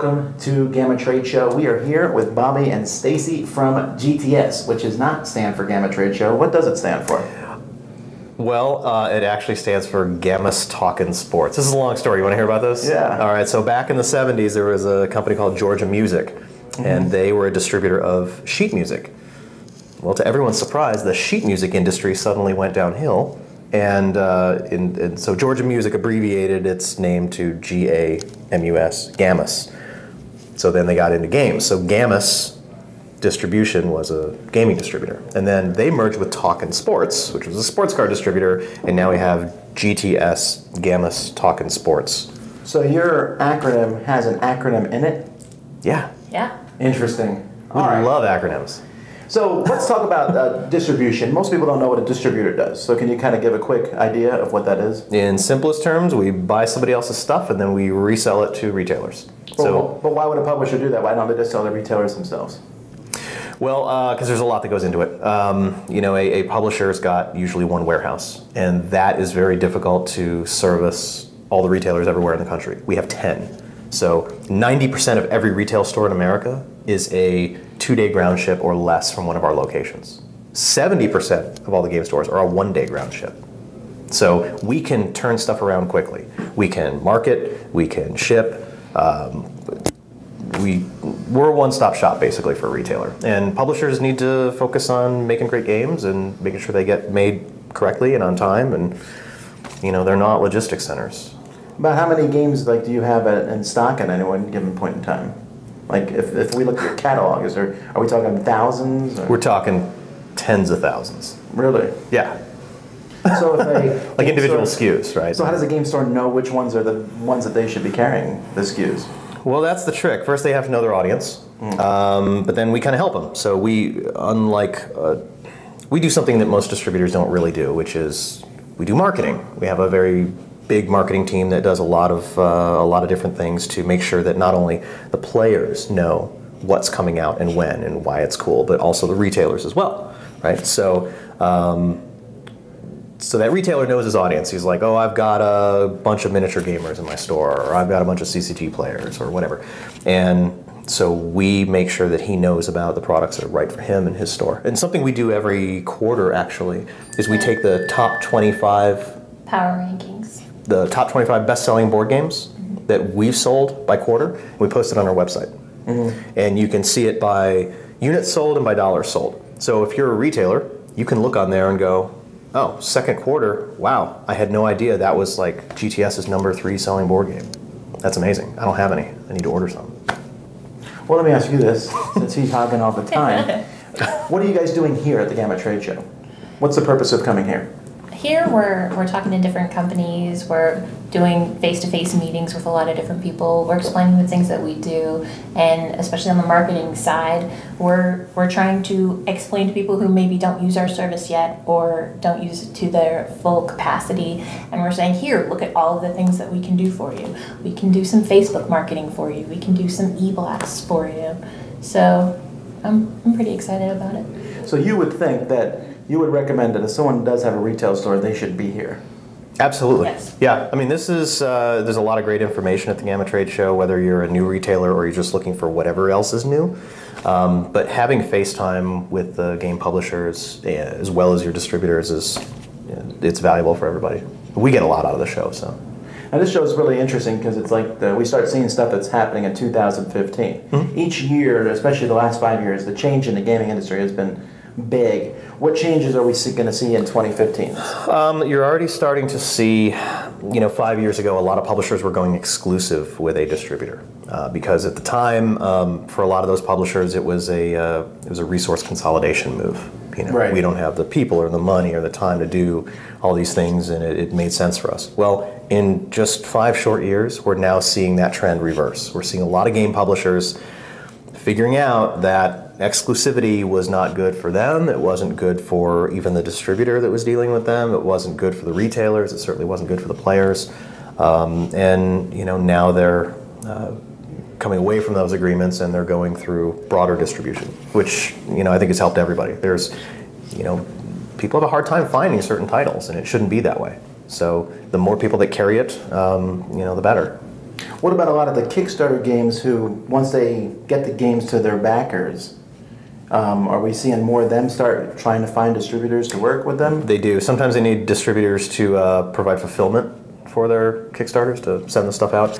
welcome to GAMA Trade Show. We are here with Bobby and Stacy from GTS, which does not stand for GAMA Trade Show. What does it stand for? Well, it actually stands for GAMA's Talkin' Sports. This is a long story. You want to hear about this? Yeah. All right, so back in the 70s, there was a company called Georgia Music, and they were a distributor of sheet music. Well, to everyone's surprise, the sheet music industry suddenly went downhill, and so Georgia Music abbreviated its name to GAMUS, GAMUS. So then they got into games. So GAMUS Distribution was a gaming distributor. And then they merged with Talkin' Sports, which was a sports car distributor, and now we have GTS, GAMUS Talkin' Sports. So your acronym has an acronym in it? Yeah. Yeah. Interesting. We love acronyms. So let's talk about distribution. Most people don't know what a distributor does. So can you kind of give a quick idea of what that is? In simplest terms, we buy somebody else's stuff and then we resell it to retailers. But why would a publisher do that? Why don't they just sell to retailers themselves? Well, because there's a lot that goes into it. You know, a publisher's got usually one warehouse, and that is very difficult to service all the retailers everywhere in the country. We have 10. So 90% of every retail store in America is a 2-day ground ship or less from one of our locations. 70% of all the game stores are a 1-day ground ship. So we can turn stuff around quickly. We can market, we can ship. We're a one-stop shop basically for a retailer, and publishers need to focus on making great games and making sure they get made correctly and on time, and you know, they're not logistics centers. About how many games do you have in stock at any one given point in time? Like if we look at your catalog, are we talking thousands? Or? We're talking tens of thousands. Really? Yeah. So if like individual SKUs, right? So how does a game store know which ones are the ones that they should be carrying, the SKUs? Well, that's the trick. First, they have to know their audience, but then we kind of help them. So we do something that most distributors don't really do, which is we do marketing. We have a very big marketing team that does a lot of different things to make sure that not only the players know what's coming out and when and why it's cool, but also the retailers as well, right? So. So that retailer knows his audience. He's like, oh, I've got a bunch of miniature gamers in my store, or I've got a bunch of CCT players, or whatever. And so we make sure that he knows about the products that are right for him and his store. And something we do every quarter, actually, is we take the top 25... Power rankings. The top 25 best-selling board games that we've sold by quarter, and we post it on our website. And you can see it by units sold and by dollars sold. So if you're a retailer, you can look on there and go, oh, second quarter, wow, I had no idea that was like GTS's #3 selling board game. That's amazing. I don't have any. I need to order some. Well, let me ask you this, since he's hogging all the time. What are you guys doing here at the GAMA Trade Show? What's the purpose of coming here? Here we're talking to different companies, we're doing face-to-face meetings with a lot of different people, we're explaining the things that we do, and especially on the marketing side, we're trying to explain to people who maybe don't use our service yet or don't use it to their full capacity, and we're saying, here, look at all of the things that we can do for you. We can do some Facebook marketing for you, we can do some e-blasts for you. So I'm pretty excited about it. So you would think that you would recommend that if someone does have a retail store, they should be here. Absolutely. Yes. Yeah. I mean, this is there's a lot of great information at the GAMA Trade Show, whether you're a new retailer or you're just looking for whatever else is new. But having FaceTime with the game publishers as well as your distributors it's valuable for everybody. We get a lot out of the show. So. Now this show is really interesting because it's like we start seeing stuff that's happening in 2015. Each year, especially the last 5 years, the change in the gaming industry has been big. What changes are we going to see in 2015? You're already starting to see, 5 years ago, a lot of publishers were going exclusive with a distributor because at the time, for a lot of those publishers, it was a resource consolidation move. Right. We don't have the people or the money or the time to do all these things, and it made sense for us. Well, in just 5 short years, we're now seeing that trend reverse. We're seeing a lot of game publishers figuring out that exclusivity was not good for them. It wasn't good for even the distributor that was dealing with them. It wasn't good for the retailers. It certainly wasn't good for the players. And now they're coming away from those agreements and they're going through broader distribution, which I think has helped everybody. There's, people have a hard time finding certain titles, and it shouldn't be that way. So the more people that carry it, the better. What about a lot of the Kickstarter games who, once they get the games to their backers, are we seeing more of them start trying to find distributors to work with them? They do. Sometimes they need distributors to provide fulfillment for their Kickstarters to send the stuff out,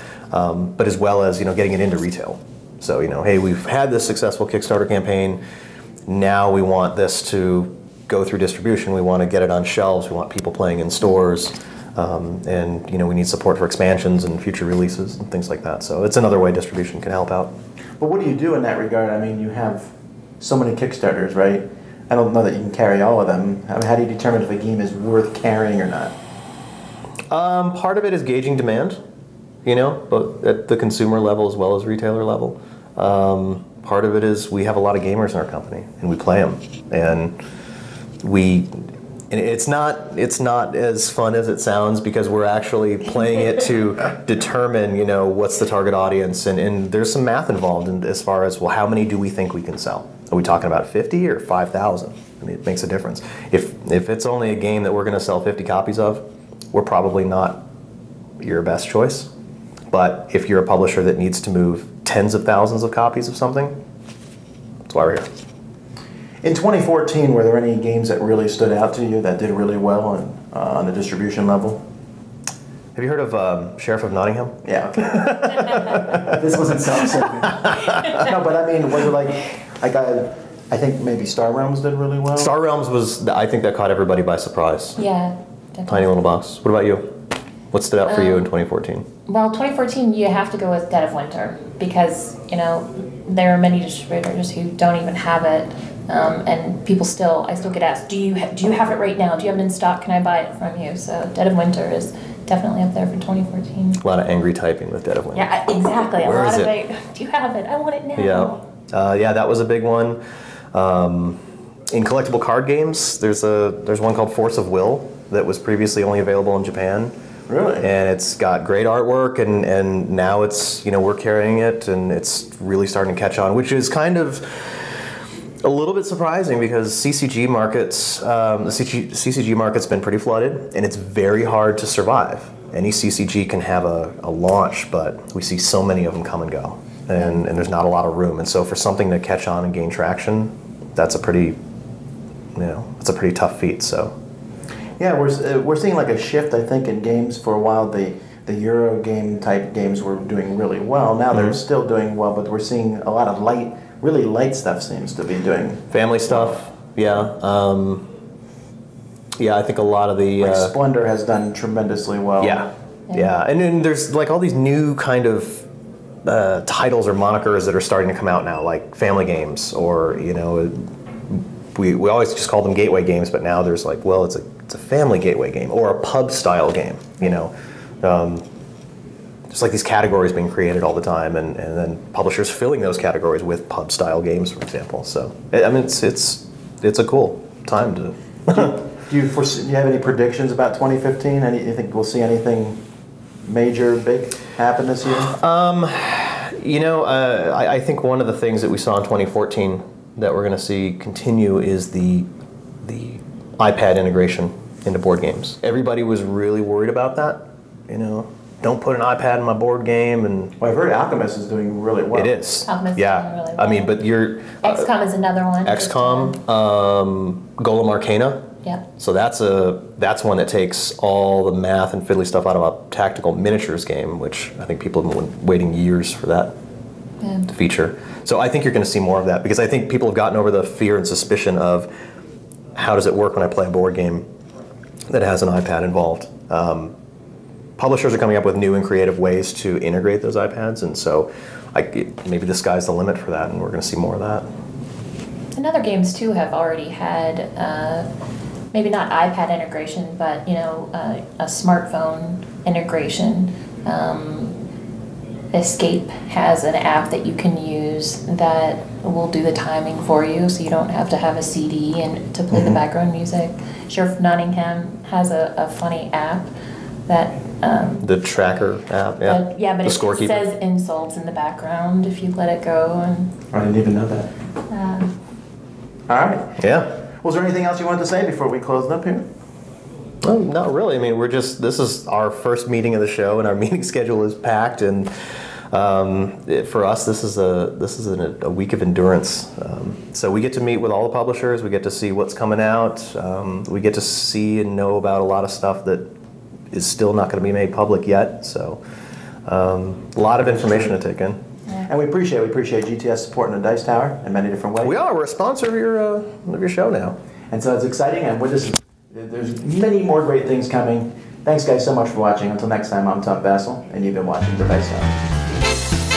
but as well as getting it into retail. So hey, we've had this successful Kickstarter campaign. Now we want this to go through distribution. We want to get it on shelves. We want people playing in stores, and we need support for expansions and future releases and things like that. So it's another way distribution can help out. But what do you do in that regard? I mean, you have so many Kickstarters, right? I don't know that you can carry all of them. I mean, how do you determine if a game is worth carrying or not? Part of it is gauging demand, both at the consumer level as well as retailer level. Part of it is we have a lot of gamers in our company, and we play them, and it's not as fun as it sounds because we're actually playing it to determine, what's the target audience, and there's some math involved as far as, well, how many do we think we can sell? Are we talking about 50 or 5,000? I mean, it makes a difference. If it's only a game that we're going to sell 50 copies of, we're probably not your best choice. But if you're a publisher that needs to move tens of thousands of copies of something, that's why we're here. In 2014, were there any games that really stood out to you that did really well on the distribution level? Have you heard of Sheriff of Nottingham? Yeah. This wasn't self-serving. No, but I mean, was it I think maybe Star Realms did really well? Star Realms I think that caught everybody by surprise. Yeah, definitely. Tiny little box. What about you? What stood out for you in 2014? Well, 2014, you have to go with Dead of Winter because, there are many distributors who don't even have it. And I still get asked, do you have it right now? Do you have it in stock? Can I buy it from you? So Dead of Winter is definitely up there for 2014. A lot of angry typing with Dead of Winter. Yeah, exactly. Where is it? Do you have it? I want it now. Yeah, that was a big one. In collectible card games, there's one called Force of Will that was previously only available in Japan. Really? And it's got great artwork, and now it's we're carrying it, and it's really starting to catch on, which is kind of a little bit surprising because CCG markets, the CCG market's been pretty flooded, and it's very hard to survive. Any CCG can have a launch, but we see so many of them come and go, and there's not a lot of room. And so for something to catch on and gain traction, that's a pretty tough feat. So. Yeah, we're seeing like a shift, I think, in games. For a while, the Euro game type games were doing really well. Now they're still doing well, but we're seeing a lot of really light stuff seems to be doing family stuff. Yeah, I think a lot of the Splendor has done tremendously well. Yeah, and then there's like all these new kind of titles or monikers that are starting to come out now, like family games, or we always just call them gateway games, but now there's like, well, it's a family gateway game or a pub style game. There's like these categories being created all the time, and then publishers filling those categories with pub style games, for example. So I mean, it's a cool time to. Do you have any predictions about 2015? You think we'll see anything major, big happen this year? I think one of the things that we saw in 2014 that we're going to see continue is the iPad integration into board games. Everybody was really worried about that. Don't put an iPad in my board game. And I've heard Alchemist is doing really well. It is. Alchemist is doing really well. I mean, but XCOM is another one. XCOM, Golem Arcana. Yeah. So that's one that takes all the math and fiddly stuff out of a tactical miniatures game, which I think people have been waiting years for that to feature. So I think you're going to see more of that because I think people have gotten over the fear and suspicion of how does it work when I play a board game that has an iPad involved. Publishers are coming up with new and creative ways to integrate those iPads, and so maybe the sky's the limit for that, and we're going to see more of that. And other games too have already had maybe not iPad integration, but a smartphone integration. Escape has an app that you can use that will do the timing for you, so you don't have to have a CD and to play the background music. Sheriff of Nottingham has a funny app that the tracker app, but the it scorekeeper. says insults in the background if you let it go. And I didn't even know that. All right. Yeah. Was there anything else you wanted to say before we close up here? Well, not really. I mean, this is our first meeting of the show, and our meeting schedule is packed. And for us, this is a week of endurance. So we get to meet with all the publishers. We get to see what's coming out. We get to see and know about a lot of stuff that is still not going to be made public yet. So a lot of information to take in. And we appreciate GTS supporting the Dice Tower in many different ways. We're a sponsor of your show now. And so it's exciting, and there's many more great things coming. Thanks, guys, so much for watching. Until next time, I'm Tom Bassel, and you've been watching The Dice Tower.